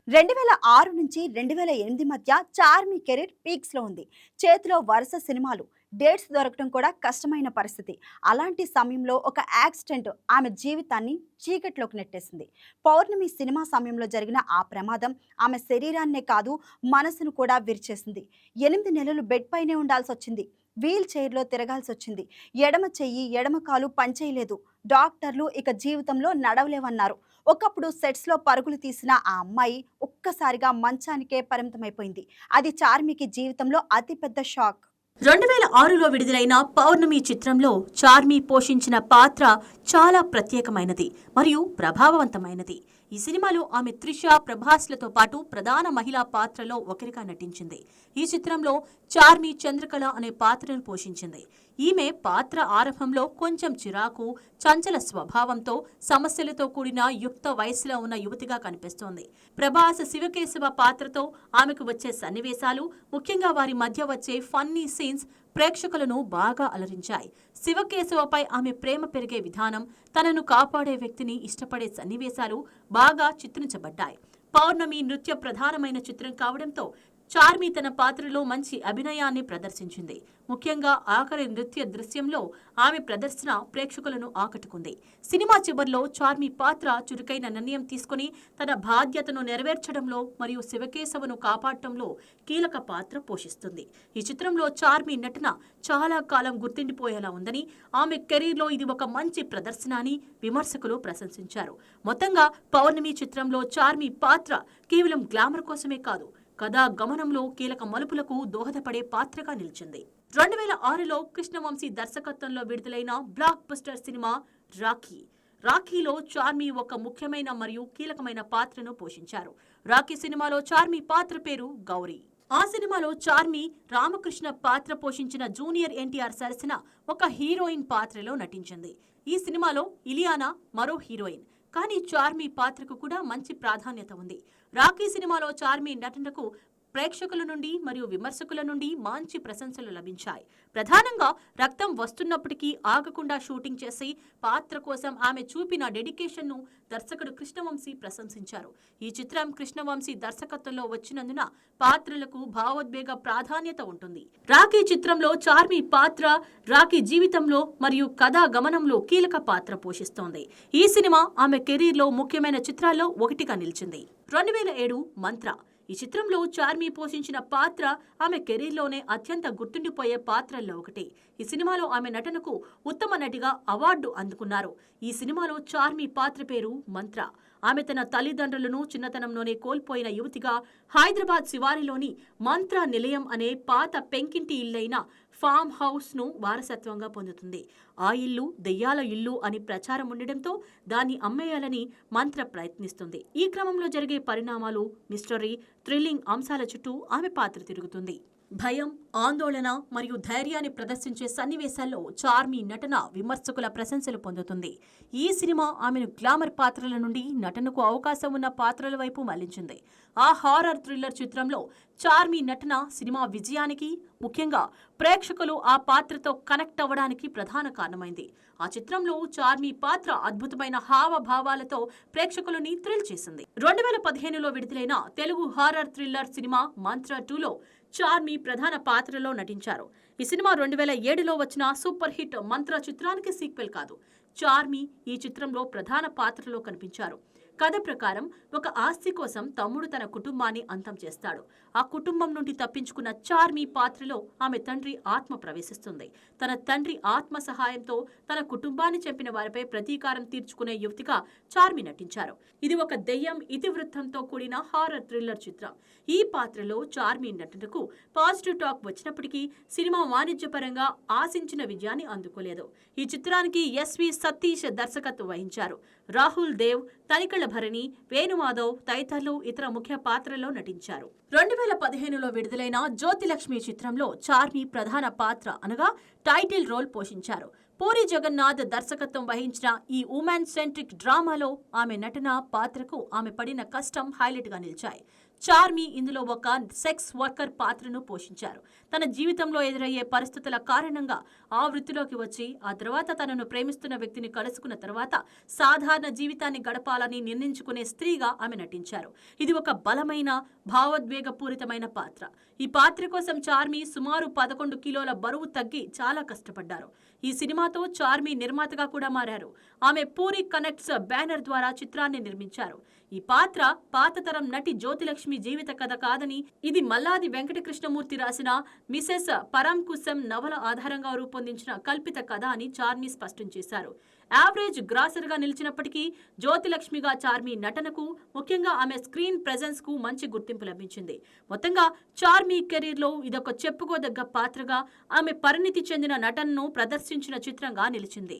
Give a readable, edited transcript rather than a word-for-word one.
2006 నుంచి 2008 మధ్య చార్మి కెరీర్ పీక్స్లో ఉంది. చేతిలో వరుస సినిమాలు, డేట్స్ దొరకడం కూడా కష్టమైన పరిస్థితి. అలాంటి సమయంలో ఒక యాక్సిడెంట్ ఆమె జీవితాన్ని చీకట్లోకి నెట్టేసింది. పౌర్ణమి సినిమా సమయంలో జరిగిన ఆ ప్రమాదం ఆమె శరీరాన్నే కాదు, మనసును కూడా విరిచేసింది. 8 నెలలు బెడ్ పైనే ఉండాల్సి వచ్చింది. వీల్ చైర్లో తిరగాల్సి వచ్చింది. ఎడమ చెయ్యి, ఎడమ కాలు పనిచేయలేదు. డాక్టర్లు ఇక జీవితంలో నడవలేవన్నారు. ఒకప్పుడు సెట్స్లో పరుగులు తీసిన ఆ అమ్మాయి ఒక్కసారిగా మంచానికే పరిమితమైపోయింది. అది చార్మికి జీవితంలో అతిపెద్ద షాక్. 2006లో విడుదలైన పౌర్ణమి చిత్రంలో చార్మి పోషించిన పాత్ర చాలా ప్రత్యేకమైనది మరియు ప్రభావవంతమైనది. ఈ సినిమాలో ఆమె త్రిష, ప్రభాస్లతో పాటు ప్రధాన మహిళా పాత్రలో ఒకరిగా నటించింది. ఈ చిత్రంలో చార్మి చంద్రకళ అనే పాత్రను పోషించింది. ఈమె పాత్ర ఆరంభంలో కొంచెం చిరాకు, చంచల స్వభావంతో, సమస్యలతో కూడిన యుక్త వయసులో ఉన్న యువతిగా కనిపిస్తోంది. ప్రభాస్ శివకేశవ పాత్రతో ఆమెకు వచ్చే సన్నివేశాలు, ముఖ్యంగా వారి మధ్య వచ్చే ఫన్నీ సీన్స్ ప్రేక్షకులను బాగా అలరించాయి. శివకేశవపై ఆమె ప్రేమ పెరిగే విధానం, తనను కాపాడే వ్యక్తిని ఇష్టపడే సన్నివేశాలు బాగా చిత్రించబడ్డాయి. పౌర్ణమి నృత్య ప్రధానమైన చిత్రం కావడంతో చార్మి తన పాత్రలో మంచి అభినయాన్ని ప్రదర్శించింది. ముఖ్యంగా ఆఖరి నృత్య దృశ్యంలో ఆమె ప్రదర్శన ప్రేక్షకులను ఆకట్టుకుంది. సినిమా చివర్లో చార్మి పాత్ర చురుకైన నిర్ణయం తీసుకుని తన బాధ్యతను నెరవేర్చడంలో మరియు శివకేశవను కాపాడటంలో కీలక పాత్ర పోషిస్తుంది. ఈ చిత్రంలో చార్మి నటన చాలా కాలం గుర్తుండిపోయేలా ఉందని, ఆమె కెరీర్లో ఇది ఒక మంచి ప్రదర్శన అని విమర్శకులు ప్రశంసించారు. మొత్తంగా పౌర్ణమి చిత్రంలో చార్మి పాత్ర కేవలం గ్లామర్ కోసమే కాదు, కథా గమనంలో కీలక మలుపులకు దోహదపడే పాత్రగా నిలిచింది. 2006లో కృష్ణవంశీ దర్శకత్వంలో విడుదలైన బ్లాక్ బస్టర్ సినిమా రాఖీ. రాఖీలో చార్మి ఒక ముఖ్యమైన మరియు కీలకమైన పాత్రను పోషించారు. రాఖీ సినిమాలో చార్మి పాత్ర పేరు గౌరీ. ఆ సినిమాలో చార్మి రామకృష్ణ పాత్ర పోషించిన జూనియర్ ఎన్టీఆర్ సరసన ఒక హీరోయిన్ పాత్రలో నటించింది. ఈ సినిమాలో ఇలియానా మరో హీరోయిన్. కానీ చార్మి పాత్రకు కూడా మంచి ప్రాధాన్యత ఉంది. రాఖీ సినిమాలో చార్మి నటనకు ప్రేక్షకుల నుండి మరియు విమర్శకుల నుండి మంచి ప్రశంసలు లభించాయి. ప్రధానంగా రక్తం వస్తున్నప్పటికీ ఆగకుండా షూటింగ్ చేసి పాత్ర కోసం ఆమె చూపిన డెడికేషన్ను దర్శకుడు కృష్ణవంశీ ప్రశంసించారు. ఈ చిత్రం కృష్ణవంశీ దర్శకత్వంలో వచ్చినందున పాత్రలకు భావోద్వేగ ప్రాధాన్యత ఉంటుంది. రాఖీ చిత్రంలో చార్మి పాత్ర రాఖీ జీవితంలో మరియు కథా గమనంలో కీలక పాత్ర పోషిస్తోంది. ఈ సినిమా ఆమె కెరీర్లో ముఖ్యమైన చిత్రాల్లో ఒకటిగా నిలిచింది. 2007 మంత్ర. ఈ చిత్రంలో చార్మి పోషించిన పాత్ర ఆమె కెరీర్లోనే అత్యంత గుర్తుండిపోయే పాత్రల్లో ఒకటి. ఈ సినిమాలో ఆమె నటనకు ఉత్తమ నటిగా అవార్డు అందుకున్నారు. ఈ సినిమాలో చార్మి పాత్ర పేరు మంత్ర. ఆమె తన తల్లిదండ్రులను చిన్నతనంలోనే కోల్పోయిన యువతిగా హైదరాబాద్ శివారిలోని మంత్ర నిలయం అనే పాత పెంకింటి ఇల్లైన ఫామ్ హౌస్ ను వారసత్వంగా పొందుతుంది. ఆ ఇల్లు దెయ్యాల ఇల్లు అని ప్రచారం ఉండడంతో దాన్ని అమ్మేయాలని మంత్ర ప్రయత్నిస్తుంది. ఈ క్రమంలో జరిగే పరిణామాలు, మిస్టరీ, థ్రిల్లింగ్ అంశాల చుట్టూ ఆమె పాత్ర తిరుగుతుంది. భయం, ఆందోళన మరియు ధైర్యాన్ని ప్రదర్శించే సన్నివేశాల్లో చార్మి నటన విమర్శకుల ప్రశంసలు పొందుతుంది. ఈ సినిమా ఆమెను గ్లామర్ పాత్రల నుండి నటనకు అవకాశం ఉన్న పాత్రల వైపు మళ్లించింది. ఆ హారర్ థ్రిల్లర్ చిత్రంలో చార్మి నటన సినిమా విజయానికి, ముఖ్యంగా ప్రేక్షకులు ఆ పాత్రతో కనెక్ట్ అవ్వడానికి ప్రధాన కారణమైంది. ఆ చిత్రంలో చార్మి పాత్ర అద్భుతమైన హావభావాలతో ప్రేక్షకులని థ్రిల్ చేసింది. 2015లో విడుదలైన తెలుగు హారర్ థ్రిల్లర్ సినిమా మంత్ర 2లో చార్మి ప్రధాన పాత్రలో నటించారు. ఈ సినిమా 2007లో వచ్చిన సూపర్ హిట్ మంత్ర చిత్రానికి సీక్వెల్ కాదు. చార్మి ఈ చిత్రంలో ప్రధాన పాత్రలో కనిపించారు. కథ ప్రకారం ఒక ఆస్తి కోసం తమ్ముడు తన కుటుంబాన్ని అంతం చేస్తాడు. ఆ కుటుంబం నుండి తప్పించుకున్న చార్మి పాత్రలో ఆమె తండ్రి ఆత్మ ప్రవేశిస్తుంది. తన తండ్రి ఆత్మ సహాయంతో తన కుటుంబాన్ని చంపిన వారిపై ప్రతీకారం తీర్చుకునే యువతిగా చార్మి నటించారు. ఇది ఒక దెయ్యం ఇతివృత్తంతో కూడిన హారర్ థ్రిల్లర్ చిత్రం. ఈ పాత్రలో చార్మి నటనకు పాజిటివ్ టాక్ వచ్చినప్పటికీ సినిమా వాణిజ్యపరంగా ఆశించిన విజయాన్ని అందుకోలేదు. ఈ చిత్రానికి ఎస్వి సతీష్ దర్శకత్వం వహించారు. రాహుల్ దేవ్, తనికళ్ల భరణి, వేణుమాధవ్ తదితరులు ఇతర ముఖ్య పాత్రల్లో నటించారు. 2015లో విడుదలైన జ్యోతిలక్ష్మి చిత్రంలో చార్మి ప్రధాన పాత్ర అనగా టైటిల్ రోల్ పోషించారు. పూరి జగన్నాథ్ దర్శకత్వం వహించిన ఈ ఉమెన్ సెంట్రిక్ డ్రామాలో ఆమె నటన, పాత్రకు ఆమె పడిన కష్టం హైలైట్ గా నిలిచాయి. చార్మి ఇందులో ఒక సెక్స్ వర్కర్ పాత్రను పోషించారు. తన జీవితంలో ఎదురయ్యే పరిస్థితుల కారణంగా ఆ వృత్తిలోకి వచ్చి ఆ తర్వాత తనను ప్రేమిస్తున్న వ్యక్తిని కలుసుకున్న తర్వాత సాధారణ జీవితాన్ని గడపాలని నిర్ణయించుకునే స్త్రీగా ఆమె నటించారు. ఇది ఒక బలమైన భావోద్వేగపూరితమైన పాత్ర. ఈ పాత్ర కోసం చార్మి సుమారు 11 కిలోల బరువు తగ్గి చాలా కష్టపడ్డారు. ఈ సినిమాతో చార్మి నిర్మాతగా కూడా మారారు. ఆమె పూరి కనెక్ట్స్ బ్యానర్ ద్వారా చిత్రాన్ని నిర్మించారు. ఈ పాత్ర పాతతరం నటి జ్యోతిలక్ష్మి జీవిత కథ కాదని, ఇది మల్లాది వెంకటకృష్ణమూర్తి రాసిన మిసెస్ పరాంకుశం నవల ఆధారంగా రూపొందించిన కల్పిత కథ అని చార్మి స్పష్టం చేశారు. యావరేజ్ గ్రాసర్ గా నిలిచినప్పటికీ జ్యోతిలక్ష్మిగా చార్మి నటనకు, ముఖ్యంగా ఆమె స్క్రీన్ ప్రెజెన్స్ కు మంచి గుర్తింపు లభించింది. మొత్తంగా చార్మి కెరీర్ లో ఇదొక చెప్పుకోదగ్గ పాత్రగా, ఆమె పరిణితి చెందిన నటనను ప్రదర్శించిన చిత్రంగా నిలిచింది.